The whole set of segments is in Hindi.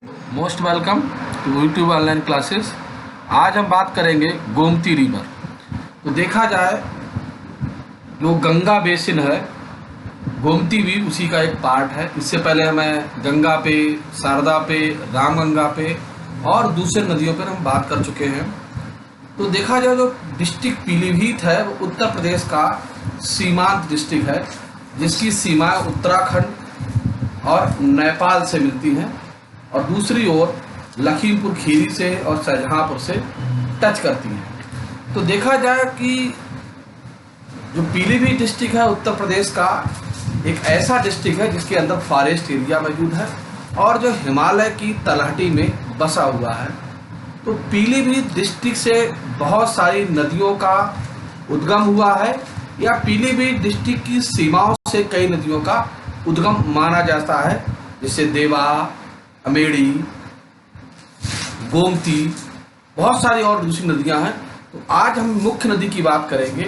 Most welcome to YouTube online classes. आज हम बात करेंगे गोमती रिवर। तो देखा जाए जो गंगा बेसिन है, गोमती भी उसी का एक पार्ट है। इससे पहले मैं गंगा पे, शारदा पे, रामगंगा पे और दूसरे नदियों पर हम बात कर चुके हैं। तो देखा जाए जो डिस्ट्रिक्ट पीलीभीत है वो उत्तर प्रदेश का सीमांत डिस्ट्रिक्ट है, जिसकी सीमाएं उत्तराखंड और नेपाल से मिलती हैं और दूसरी ओर लखीमपुर खीरी से और शाहजहांपुर से टच करती हैं। तो देखा जाए कि जो पीलीभीत डिस्ट्रिक्ट है उत्तर प्रदेश का एक ऐसा डिस्ट्रिक्ट है जिसके अंदर फॉरेस्ट एरिया मौजूद है और जो हिमालय की तलहटी में बसा हुआ है। तो पीलीभीत डिस्ट्रिक्ट से बहुत सारी नदियों का उद्गम हुआ है, या पीलीभीत डिस्ट्रिक्ट की सीमाओं से कई नदियों का उद्गम माना जाता है, जैसे देवा, अमेड़ी, गोमती, बहुत सारी और दूसरी नदियां हैं। तो आज हम मुख्य नदी की बात करेंगे,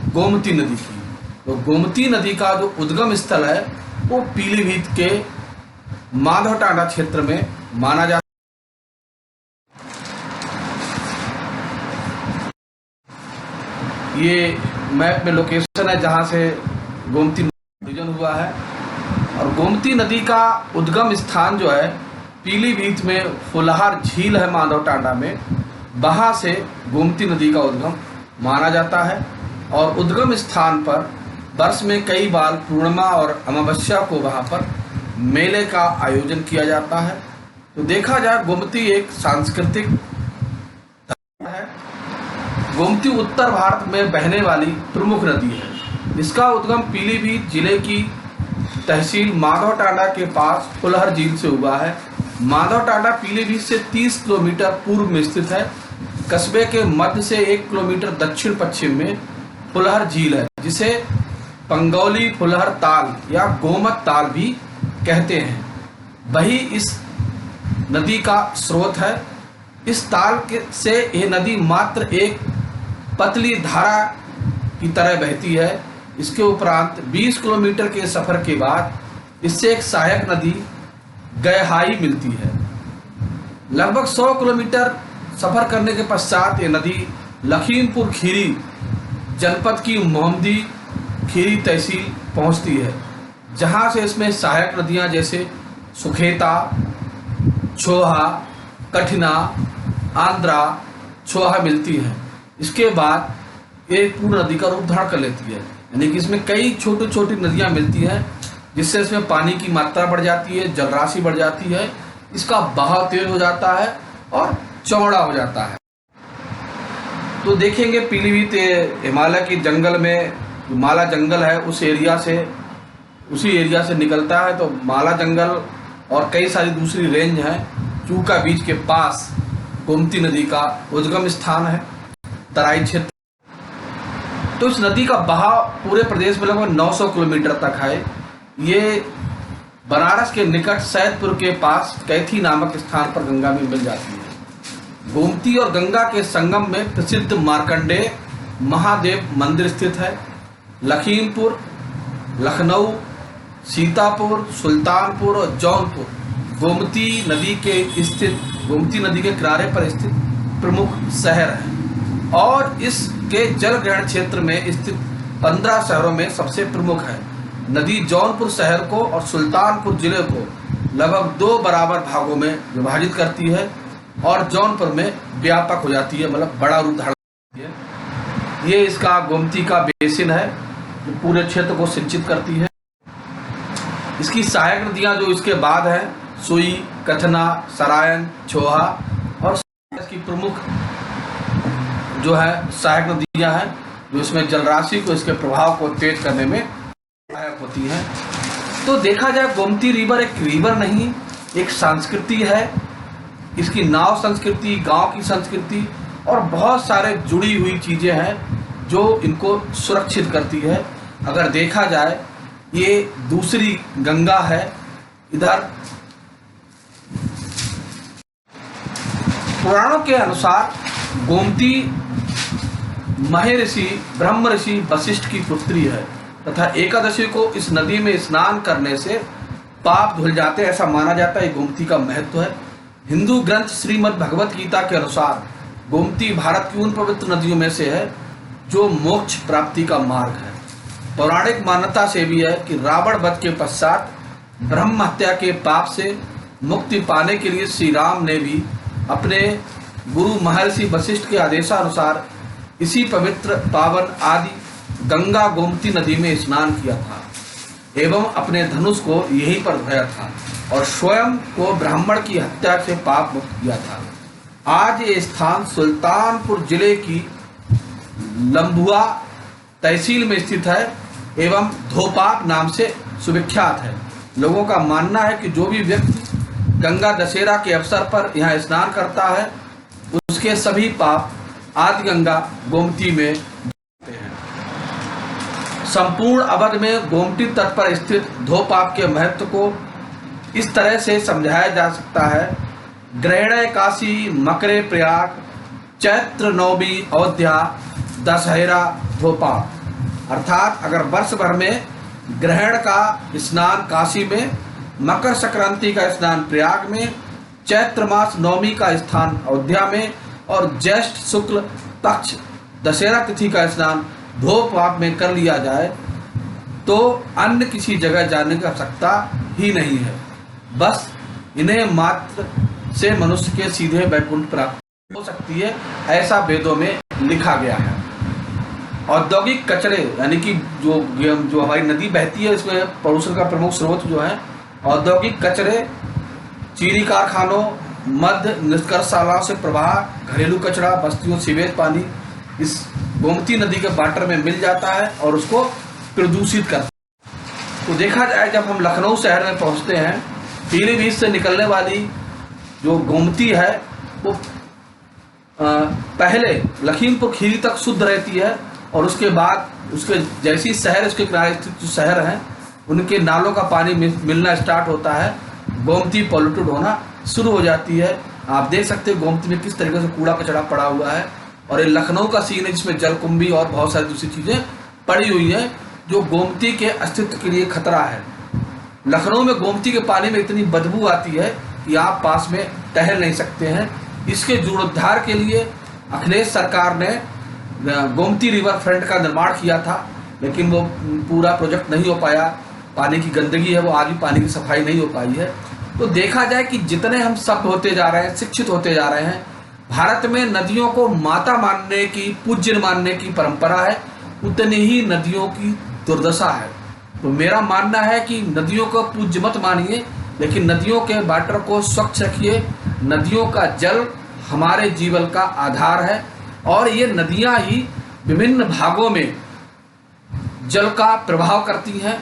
गोमती नदी की। तो गोमती नदी का जो उद्गम स्थल है वो पीलीभीत के माधवटांडा क्षेत्र में माना जाता है। ये मैप में लोकेशन है जहां से गोमती नदी हुआ है। और गोमती नदी का उद्गम स्थान जो है पीलीभीत में फुलहार झील है माधवटांडा में, वहाँ से गोमती नदी का उद्गम माना जाता है। और उद्गम स्थान पर वर्ष में कई बार पूर्णिमा और अमावस्या को वहाँ पर मेले का आयोजन किया जाता है। तो देखा जाए गोमती एक सांस्कृतिक है। गोमती उत्तर भारत में बहने वाली प्रमुख नदी है। इसका उद्गम पीलीभीत जिले की तहसील माधवटांडा के पास फुलहर झील से हुआ है। माधवटांडा पीलीभीत से 30 किलोमीटर पूर्व में स्थित है। कस्बे के मध्य से 1 किलोमीटर दक्षिण पश्चिम में फुलहर झील है, जिसे पंगौली फुलहर ताल या गोमत ताल भी कहते हैं। वही इस नदी का स्रोत है। इस ताल से यह नदी मात्र एक पतली धारा की तरह बहती है। इसके उपरांत 20 किलोमीटर के सफर के बाद इससे एक सहायक नदी गयहाई मिलती है। लगभग 100 किलोमीटर सफर करने के पश्चात ये नदी लखीमपुर खीरी जनपद की मोहम्मदी खीरी तहसील पहुंचती है, जहां से इसमें सहायक नदियां जैसे सुखेता, छोहा, कठिना, आंध्रा, छोहा मिलती हैं। इसके बाद ये पूर्ण नदी का रूप धारण कर लेती है, यानी कि इसमें कई छोटी छोटी नदियां मिलती हैं, जिससे इसमें पानी की मात्रा बढ़ जाती है, जलराशि बढ़ जाती है, इसका बहाव तेज हो जाता है और चौड़ा हो जाता है। तो देखेंगे पीलीभीत हिमालय की जंगल में जो माला जंगल है उसी एरिया से निकलता है। तो माला जंगल और कई सारी दूसरी रेंज हैं। चूका बीच के पास गोमती नदी का उद्गम स्थान है, तराई क्षेत्र। तो इस नदी का बहाव पूरे प्रदेश में लगभग 900 किलोमीटर तक है। ये बनारस के निकट सैदपुर के पास कैथी नामक स्थान पर गंगा में मिल जाती है। गोमती और गंगा के संगम में प्रसिद्ध मार्कंडेय महादेव मंदिर स्थित है। लखीमपुर, लखनऊ, सीतापुर, सुल्तानपुर और जौनपुर गोमती नदी के किनारे पर स्थित प्रमुख शहर हैं और इसके जल ग्रहण क्षेत्र में स्थित 15 शहरों में सबसे प्रमुख है। नदी जौनपुर शहर को और सुल्तानपुर जिले को लगभग 2 बराबर भागों में विभाजित करती है और जौनपुर में व्यापक हो जाती है, मतलब बड़ा रूप धारण करती है। ये इसका गोमती का बेसिन है जो पूरे क्षेत्र को सिंचित करती है। इसकी सहायक नदियां जो इसके बाद हैं, सुई, कथना, सरायन, छोहा और इसकी प्रमुख जो है सहायक नदियां हैं, जो इसमें जलराशि को, इसके प्रभाव को तेज करने में सहायक होती है। तो देखा जाए गोमती रिवर एक रिवर नहीं, एक संस्कृति है। इसकी नाव संस्कृति, गांव की संस्कृति और बहुत सारे जुड़ी हुई चीजें हैं जो इनको सुरक्षित करती है। अगर देखा जाए ये दूसरी गंगा है, इधर पुराणों के अनुसार गोमती महर्षि ब्रह्म ऋषि वशिष्ठ की पुत्री है तथा एकादशी को इस नदी में स्नान करने से पाप धुल जाते हैं, ऐसा माना जाता है। गोमती का महत्व है। हिंदू ग्रंथ श्रीमद् भगवत गीता के अनुसार गोमती भारत की उन पवित्र नदियों में से है जो मोक्ष प्राप्ति का मार्ग है। पौराणिक मान्यता से भी है कि रावण वध के पश्चात ब्रह्म हत्या के पाप से मुक्ति पाने के लिए श्री राम ने भी अपने गुरु महर्षि वशिष्ठ के आदेशानुसार इसी पवित्र पावन आदि गंगा गोमती नदी में स्नान किया था एवं अपने धनुष को यहीं पर धोया था और स्वयं को ब्राह्मण की हत्या से पाप मुक्त किया था। आज ये स्थान सुल्तानपुर जिले की लंबुआ तहसील में स्थित है एवं धोपाप नाम से सुविख्यात है। लोगों का मानना है कि जो भी व्यक्ति गंगा दशहरा के अवसर पर यहाँ स्नान करता है उसके सभी पाप आदि गंगा गोमती में जाते हैं। संपूर्ण अवध में गोमती तट पर स्थित धोपाप के महत्व को इस तरह से समझाया जा सकता है। ग्रहण काशी मकरे प्रयाग चैत्र नवमी अयोध्या दशहरा धोपाप, अर्थात अगर वर्ष भर में ग्रहण का स्नान काशी में, मकर संक्रांति का स्नान प्रयाग में, चैत्र मास नवमी का स्थान अयोध्या में और ज्येष्ठ शुक्ल पक्ष दशहरा तिथि का स्नान धोपाप में कर लिया जाए तो अन्य किसी जगह जाने की आवश्यकता ही नहीं है। बस इन्हें मात्र से मनुष्य के सीधे वैकुंठ प्राप्त हो सकती है, ऐसा वेदों में लिखा गया है। औद्योगिक कचरे यानी कि जो हमारी नदी बहती है इसमें प्रदूषण का प्रमुख स्रोत जो है औद्योगिक कचरे, चीनी कारखानों, मध्य निष्कर्षशालाओं से प्रवाह, घरेलू कचरा, बस्तियों सीवेज पानी इस गोमती नदी के वाटर में मिल जाता है और उसको प्रदूषित करता है। तो देखा जाए जब हम लखनऊ शहर में पहुंचते हैं, पीलीभीत से निकलने वाली जो गोमती है वो पहले लखीमपुर खीरी तक शुद्ध रहती है और उसके बाद उसके जैसी शहर उसके किनारे स्थित जो शहर हैं उनके नालों का पानी मिलना स्टार्ट होता है, गोमती पॉल्यूटेड होना शुरू हो जाती है। आप देख सकते हैं गोमती में किस तरीके से कूड़ा कचरा पड़ा हुआ है और ये लखनऊ का सीन है जिसमें जलकुंभी और बहुत सारी दूसरी चीज़ें पड़ी हुई हैं जो गोमती के अस्तित्व के लिए खतरा है। लखनऊ में गोमती के पानी में इतनी बदबू आती है कि आप पास में टहल नहीं सकते हैं। इसके जीर्णोद्धार के लिए अखिलेश सरकार ने गोमती रिवर फ्रंट का निर्माण किया था, लेकिन वो पूरा प्रोजेक्ट नहीं हो पाया। पानी की गंदगी है, वो आज भी पानी की सफाई नहीं हो पाई है। तो देखा जाए कि जितने हम सभ्य होते जा रहे हैं, शिक्षित होते जा रहे हैं, भारत में नदियों को माता मानने की, पूज्य मानने की परंपरा है, उतनी ही नदियों की दुर्दशा है। तो मेरा मानना है कि नदियों को पूज्य मत मानिए, लेकिन नदियों के वाटर को स्वच्छ रखिए। नदियों का जल हमारे जीवन का आधार है और ये नदियाँ ही विभिन्न भागों में जल का प्रभाव करती हैं,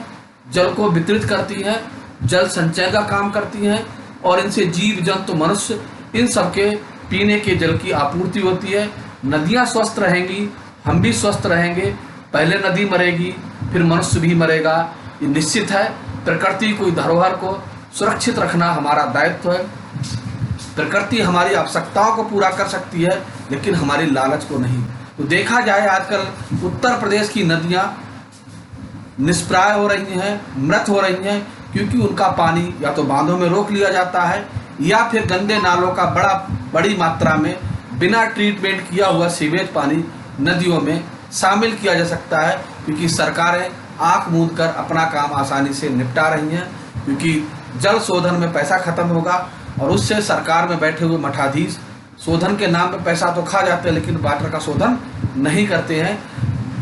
जल को वितरित करती हैं, जल संचय का काम करती हैं और इनसे जीव जंतु मनुष्य इन सबके पीने के जल की आपूर्ति होती है। नदियाँ स्वस्थ रहेंगी, हम भी स्वस्थ रहेंगे। पहले नदी मरेगी फिर मनुष्य भी मरेगा, ये निश्चित है। प्रकृति को, धरोहर को सुरक्षित रखना हमारा दायित्व है। प्रकृति हमारी आवश्यकताओं को पूरा कर सकती है लेकिन हमारी लालच को नहीं। तो देखा जाए आजकल उत्तर प्रदेश की नदियाँ निष्प्राय हो रही हैं, मृत हो रही हैं, क्योंकि उनका पानी या तो बांधों में रोक लिया जाता है या फिर गंदे नालों का बड़ी मात्रा में बिना ट्रीटमेंट किया हुआ सीवेज पानी नदियों में शामिल किया जा सकता है, क्योंकि सरकारें आंख मूंद कर अपना काम आसानी से निपटा रही हैं। क्योंकि जल शोधन में पैसा खत्म होगा और उससे सरकार में बैठे हुए मठाधीश शोधन के नाम पे पैसा तो खा जाते हैं लेकिन वाटर का शोधन नहीं करते हैं।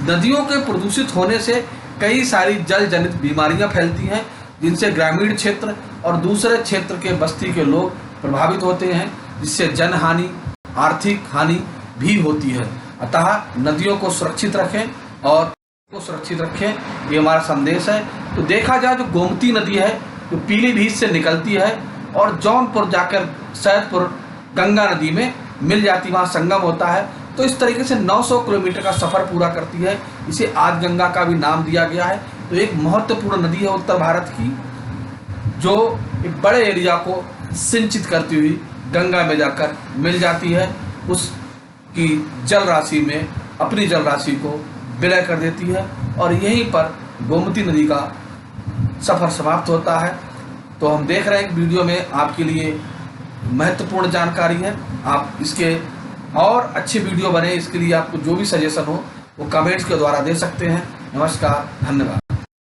नदियों के प्रदूषित होने से कई सारी जल जनित बीमारियां फैलती हैं जिनसे ग्रामीण क्षेत्र और दूसरे क्षेत्र के बस्ती के लोग प्रभावित होते हैं, जिससे जन हानि, आर्थिक हानि भी होती है। अतः नदियों को सुरक्षित रखें और सुरक्षित रखें, ये हमारा संदेश है। तो देखा जाए जो गोमती नदी है जो पीलीभीत से निकलती है और जौनपुर जाकर सैदपुर गंगा नदी में मिल जाती, वहाँ संगम होता है। तो इस तरीके से 900 किलोमीटर का सफ़र पूरा करती है। इसे आज गंगा का भी नाम दिया गया है। तो एक महत्वपूर्ण नदी है उत्तर भारत की जो एक बड़े एरिया को सिंचित करती हुई गंगा में जाकर मिल जाती है, उसकी जल राशि में अपनी जल राशि को विलय कर देती है और यहीं पर गोमती नदी का सफ़र समाप्त होता है। तो हम देख रहे हैं वीडियो में आपके लिए महत्वपूर्ण जानकारी है। आप इसके और अच्छे वीडियो बने, इसके लिए आपको जो भी सजेशन हो वो कमेंट्स के द्वारा दे सकते हैं। नमस्कार, धन्यवाद।